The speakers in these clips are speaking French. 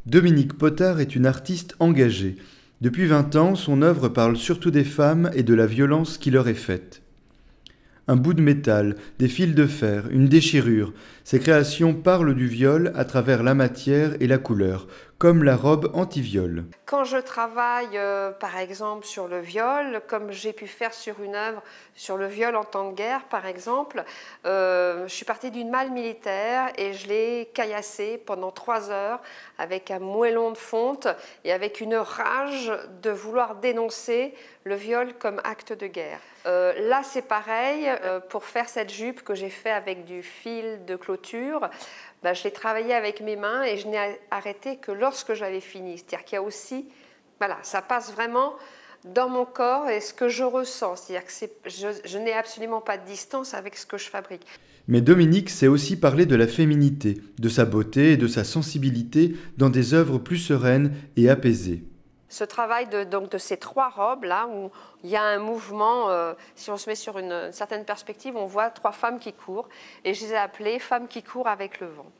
Dominique Potard est une artiste engagée. Depuis 20 ans, son œuvre parle surtout des femmes et de la violence qui leur est faite. Un bout de métal, des fils de fer, une déchirure, ses créations parlent du viol à travers la matière et la couleur, comme la robe anti-viol. Quand je travaille par exemple sur le viol, comme j'ai pu faire sur une œuvre sur le viol en temps de guerre par exemple, je suis partie d'une malle militaire et je l'ai caillassée pendant 3 heures avec un moellon de fonte et avec une rage de vouloir dénoncer le viol comme acte de guerre. Là c'est pareil, pour faire cette jupe que j'ai fait avec du fil de clôture, je l'ai travaillé avec mes mains et je n'ai arrêté que lorsque j'avais fini. C'est-à-dire qu'il y a aussi, voilà, ça passe vraiment dans mon corps et ce que je ressens. C'est-à-dire que je n'ai absolument pas de distance avec ce que je fabrique. Mais Dominique sait aussi parler de la féminité, de sa beauté et de sa sensibilité dans des œuvres plus sereines et apaisées. Ce travail de ces 3 robes-là, où il y a un mouvement, si on se met sur une certaine perspective, on voit 3 femmes qui courent, et je les ai appelées « femmes qui courent avec le vent ».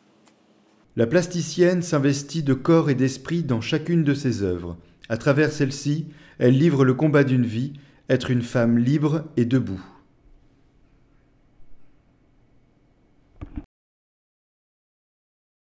La plasticienne s'investit de corps et d'esprit dans chacune de ses œuvres. À travers celle-ci, elle livre le combat d'une vie, être une femme libre et debout.